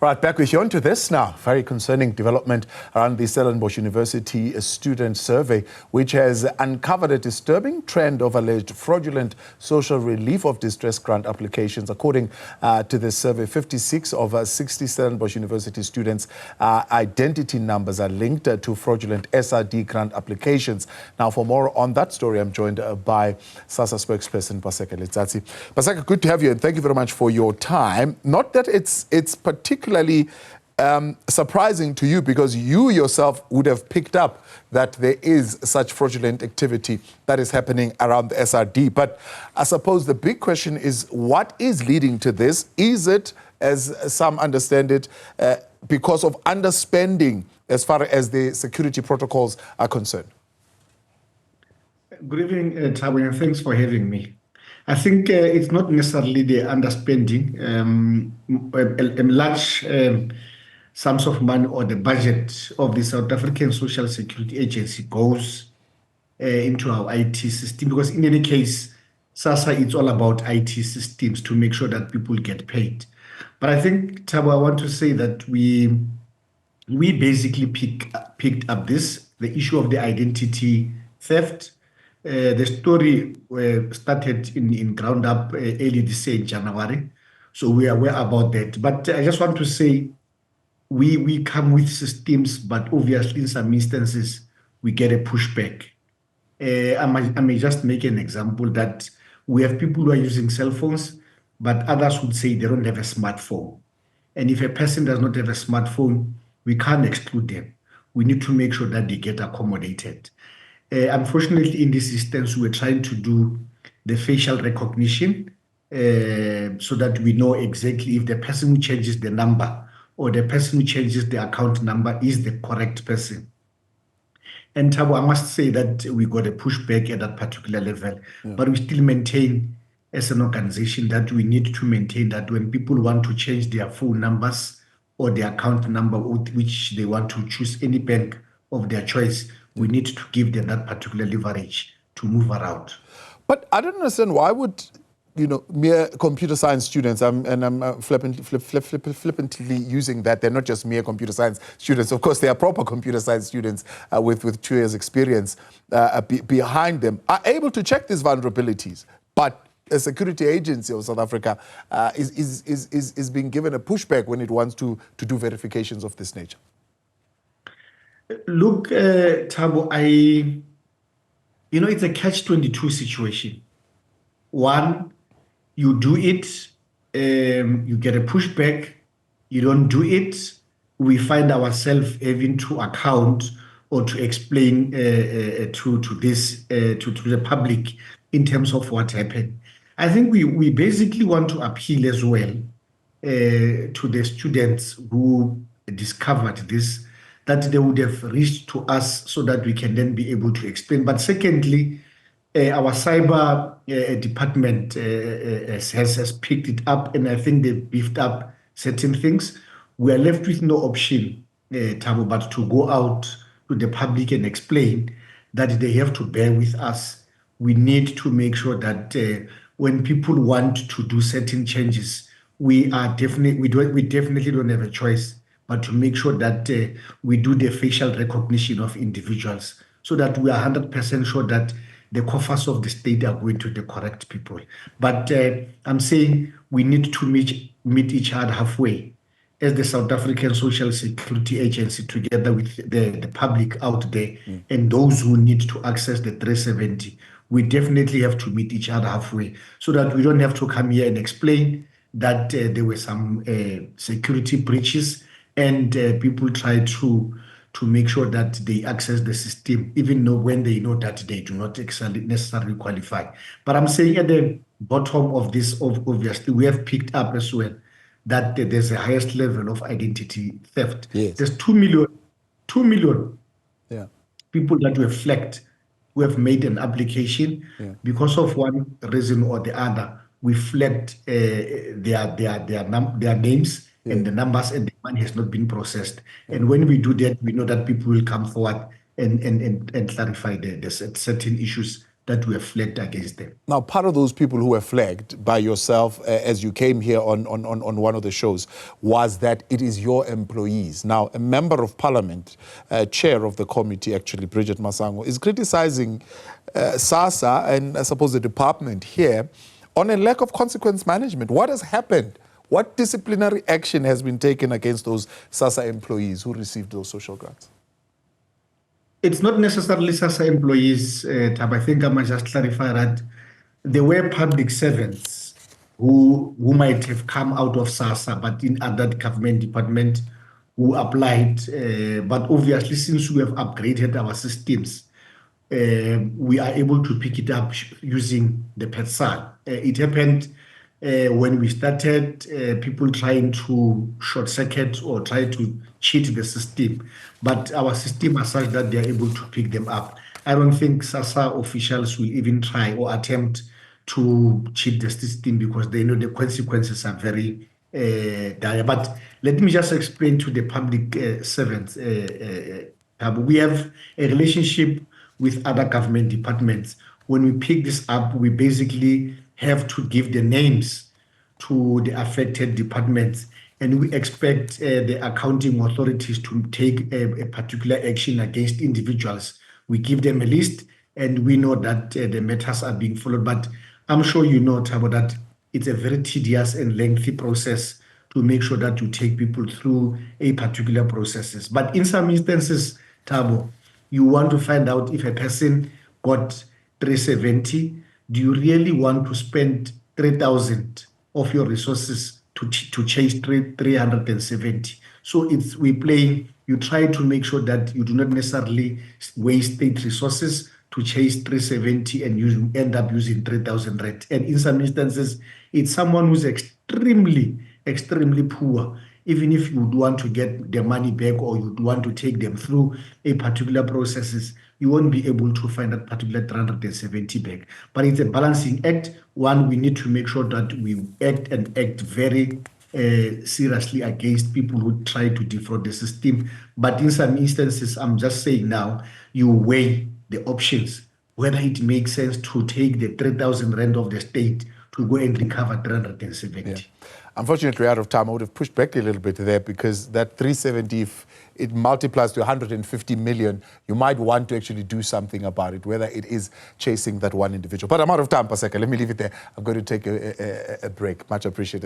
Right, back with you on to this now. Very concerning development around the Stellenbosch University student survey, which has uncovered a disturbing trend of alleged fraudulent social relief of distress grant applications. According to this survey, 56 of 60 Stellenbosch University students' identity numbers are linked to fraudulent SRD grant applications. Now, for more on that story, I'm joined by Sassa spokesperson Paseka Letsatsi. Paseka, good to have you, and thank you very much for your time. Not that it's particularly surprising to you, because you yourself would have picked up that there is such fraudulent activity that is happening around the SRD. But I suppose the big question is, what is leading to this? Is it, as some understand it, because of underspending as far as the security protocols are concerned? Good evening, Thabo, and thanks for having me. I think it's not necessarily the underspending. A large sums of money or the budget of the South African Social Security Agency goes into our IT system, because in any case, Sassa, it's all about IT systems to make sure that people get paid. But I think, Thabo, I want to say that we basically picked up the issue of the identity theft. The story started in ground up early this year in January, so we are aware about that. But I just want to say we come with systems, but obviously in some instances we get a pushback. I may just make an example that we have people who are using cell phones, but others would say they don't have a smartphone. And if a person does not have a smartphone, we can't exclude them. We need to make sure that they get accommodated. Unfortunately, in this instance, we're trying to do the facial recognition so that we know exactly if the person who changes the number or the person who changes the account number is the correct person. And Thabo, I must say that we got a pushback at that particular level, but we still maintain as an organization that we need to maintain that when people want to change their phone numbers or their account number, which they want to choose any bank of their choice, we need to give them that particular leverage to move around. But I don't understand, why would, mere computer science students, and I'm flippantly using that, they're not just mere computer science students. Of course, they are proper computer science students with 2 years experience behind them, are able to check these vulnerabilities. But a security agency of South Africa is being given a pushback when it wants to do verifications of this nature. Look, Thabo, it's a catch-22 situation. One, you do it, you get a pushback. You don't do it, we find ourselves having to account or to explain to the public in terms of what happened. I think we basically want to appeal as well to the students who discovered this, that they would have reached to us so that we can then be able to explain. But secondly, our cyber department has picked it up, and I think they've beefed up certain things. We are left with no option, Thabo, but to go out to the public and explain that they have to bear with us. We need to make sure that when people want to do certain changes, we definitely don't have a choice but to make sure that we do the facial recognition of individuals so that we are 100% sure that the coffers of the state are going to the correct people. But I'm saying we need to meet each other halfway as the South African Social Security Agency, together with the public out there and those who need to access the 370. We definitely have to meet each other halfway so that we don't have to come here and explain that there were some security breaches and people try to make sure that they access the system, even though when they know that they do not necessarily qualify. But I'm saying at the bottom of this, obviously, we have picked up as well that there's the highest level of identity theft. Yes. There's 2 million people that we have flagged, who have made an application because of one reason or the other. We flagged their names and the numbers, and the money has not been processed. And when we do that, we know that people will come forward and clarify the certain issues that were flagged against them. Now, part of those people who were flagged by yourself as you came here on one of the shows was that it is your employees. Now, a member of parliament, chair of the committee, actually, Bridget Masango, is criticizing Sassa and I suppose the department here on a lack of consequence management. What has happened? What disciplinary action has been taken against those Sassa employees who received those social grants? It's not necessarily Sassa employees, Tab. I think I must just clarify that there were public servants who might have come out of Sassa, but in other government department who applied. But obviously, since we have upgraded our systems, we are able to pick it up using the PETSAL. It happened when we started, people trying to short circuit or try to cheat the system, but our system is such that they are able to pick them up. I don't think Sassa officials will even try or attempt to cheat the system because they know the consequences are very dire. But let me just explain to the public servants. We have a relationship with other government departments. When we pick this up, we basically have to give the names to the affected departments, and we expect the accounting authorities to take a particular action against individuals. We give them a list, and we know that the matters are being followed. But I'm sure you know, Thabo, that it's a very tedious and lengthy process to make sure that you take people through a particular processes. But in some instances, Thabo, you want to find out if a person got 370. Do you really want to spend 3,000 of your resources to chase 370? So you try to make sure that you do not necessarily waste state resources to chase 370 and you end up using 3,000 rand. And in some instances, it's someone who's extremely, extremely poor. Even if you would want to get the money back or you'd want to take them through a particular processes, you won't be able to find that particular 370 back. But it's a balancing act. One, we need to make sure that we act very seriously against people who try to defraud the system. But in some instances, I'm just saying now, you weigh the options, whether it makes sense to take the 3,000 rand of the state to go and recover 370. Yeah. Unfortunately, out of time, I would have pushed back a little bit there because that 370, if it multiplies to 150 million, you might want to actually do something about it, whether it is chasing that one individual. But I'm out of time, Paseka. Let me leave it there. I'm going to take a break. Much appreciated.